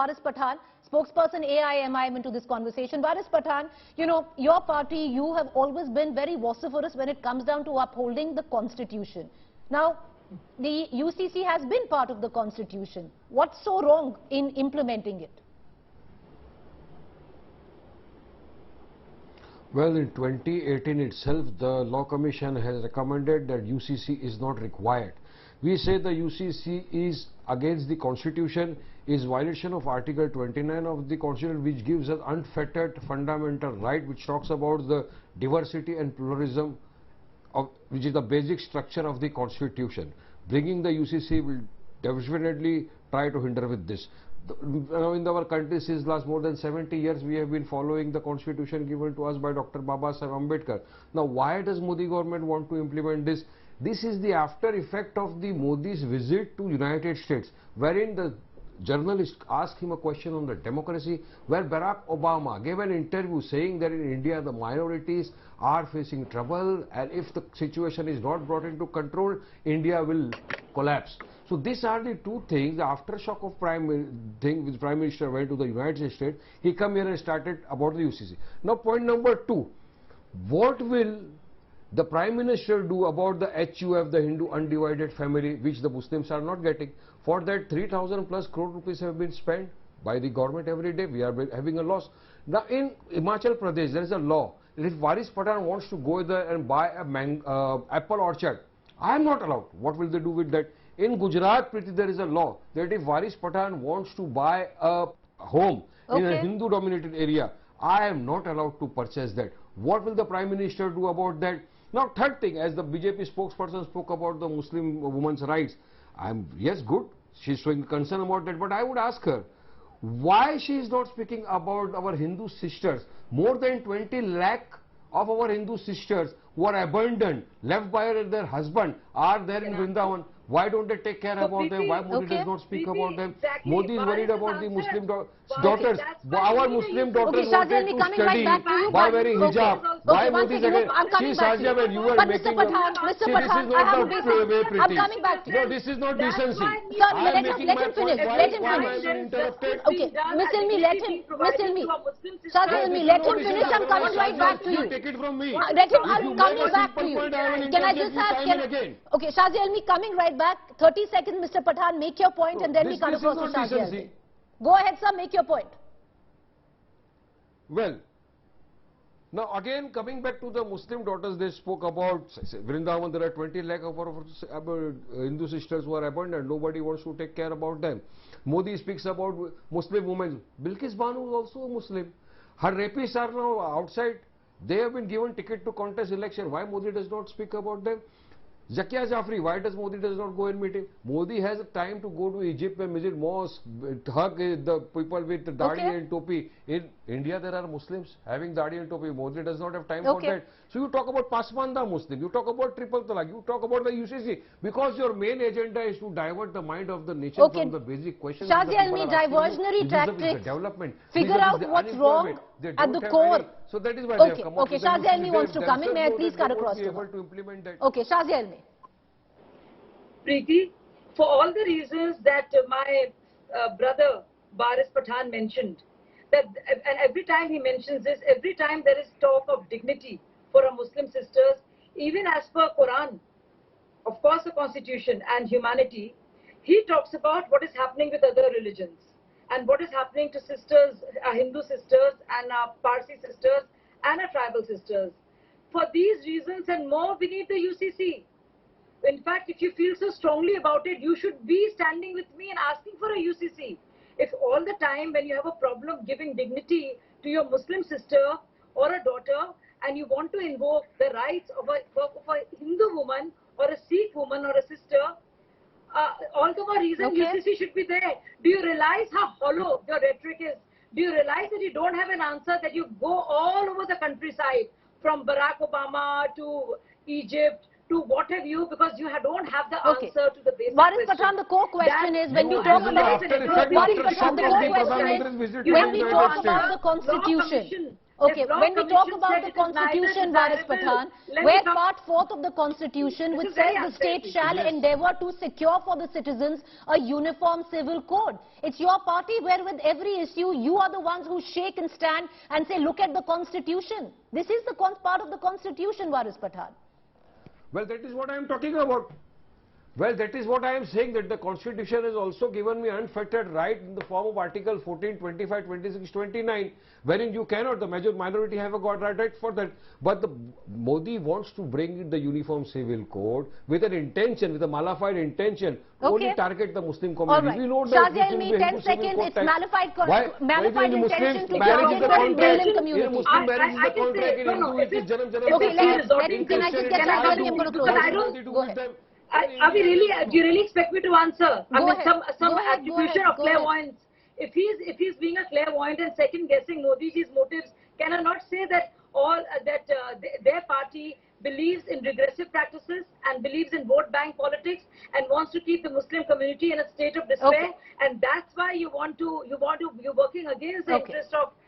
Waris Pathan, spokesperson AIMIM, into this conversation. Waris Pathan, your party, you have always been very vociferous when it comes down to upholding the Constitution. Now, the UCC has been part of the Constitution. What's so wrong in implementing it? Well, in 2018 itself, the Law Commission has recommended that UCC is not required. We say the UCC is against the Constitution, is violation of Article 29 of the Constitution, which gives us unfettered fundamental right, which talks about the diversity and pluralism, which is the basic structure of the Constitution. Bringing the UCC will definitely try to hinder with this. In our country, since last more than 70 years, we have been following the Constitution given to us by Dr. Baba Saheb Ambedkar. Now, why does Modi government want to implement this? This is the after effect of the Modi's visit to United States, wherein the journalist asked him a question on the democracy, where Barack Obama gave an interview saying that in India the minorities are facing trouble, and if the situation is not brought into control, India will collapse. So these are the two things, the aftershock of which Prime Minister went to the United States. He come here and started about the UCC. Now point number 2, what will the Prime Minister do about the HUF, the Hindu undivided family, which the Muslims are not getting? For that 3,000 plus crore rupees have been spent by the government every day. We are having a loss. Now in Himachal Pradesh there is a law that if Waris Pathan wants to go there and buy a apple orchard, I am not allowed. What will they do with that? In Gujarat, there is a law that if Waris Pathan wants to buy a home in a Hindu dominated area, I am not allowed to purchase that. What will the Prime Minister do about that? Now, third thing, as the BJP spokesperson spoke about the Muslim women's rights, yes, good, she is showing concern about that, but I would ask her, why she is not speaking about our Hindu sisters? More than 20 lakh of our Hindu sisters who are abandoned, left by their husband, are there in Vrindavan. Why don't they take care about them? Why Modi does not speak about them? Exactly. Modi is worried about the Muslim daughters. Our Muslim daughters wanted to study by wearing hijab. Why Modi is again? See, Shazia, when you were making Mr. see, this is not the way pretty. No, this is not decency. I am making my point. Why am I being interrupted? Okay, Miss Ilmi, let him finish. I'm coming right back to you. Take it from me. Let him, I'm coming back to you. Can I just have, okay, Shazia Ilmi, coming right back. 30 seconds, Mr. Pathan, make your point, and then we come across to Shazia Ilmi. Go ahead, sir, make your point. Well, now again coming back to the Muslim daughters, they spoke about Vrindavan. There are 20 lakh of our Hindu sisters who are abandoned. Nobody wants to take care about them. Modi speaks about Muslim women. Bilkis Banu is also a Muslim. Her rapists are now outside. They have been given ticket to contest election. Why Modi does not speak about them? Zakia Jafri, why does Modi does not go and meet him? Modi has time to go to Egypt and visit mosque, hug the people with dadi and topi. In India, there are Muslims having dadi and topi. Modi does not have time for that. So you talk about Pasmanda Muslim, you talk about triple talaq, you talk about the UCC, because your main agenda is to divert the mind of the nation from the basic questions. Shazia Ilmi, diversionary tactics. Development. Figure out what's wrong at the core. So that is why they have come up with the Shazia Ilmi wants to come in. May I please cut across to her? Okay, Shazia Ilmi. Preeti, for all the reasons that my brother Waris Pathan mentioned, and every time he mentions this, every time there is talk of dignity for our Muslim sisters, even as per Quran, of course the Constitution and humanity, he talks about what is happening with other religions and what is happening to sisters, our Hindu sisters and our Parsi sisters and our tribal sisters. For these reasons and more, we need the UCC. In fact, if you feel so strongly about it, you should be standing with me and asking for a UCC. If all the time when you have a problem giving dignity to your Muslim sister or a daughter, and you want to invoke the rights of a Hindu woman or a Sikh woman or a sister, all the more reason UCC should be there. Do you realize how hollow your rhetoric is? Do you realize that you don't have an answer, that you go all over the countryside, from Barack Obama to Egypt, to what have you, because you don't have the Okay. answer to the basic Waris question. Pathan, the core question That is when we you talk have about to Waris Pathan, the core question is when we talk about the constitution. Okay, when we talk about the constitution, Waris Pathan, where part 4th of the constitution, which says the state shall endeavour to secure for the citizens a uniform civil code. It's your party where with every issue you are the ones who shake and stand and say, look at the constitution. This is the part of the constitution, Waris Pathan. Well, that is what I am talking about. Well, that is what I am saying, that the constitution has also given me unfettered right in the form of Article 14, 25, 26, 29, wherein you cannot, the minority have a right for that. But the Modi wants to bring in the uniform civil code with an intention, with a malified intention, only target the Muslim community. All right. We know Shazia, Ilmi, 10 seconds, it's malified intention to target the Muslim community. In Muslim marriage is the contract, in Hindu it is Janam Janam. Okay, let him finish. I'm going to close. Go ahead. Do you really expect me to answer? Some attribution of clairvoyance. If he's being a clairvoyant and second guessing Modi's motives, can I not say that their party believes in regressive practices and believes in vote bank politics and wants to keep the Muslim community in a state of despair, and that's why you're working against the interest of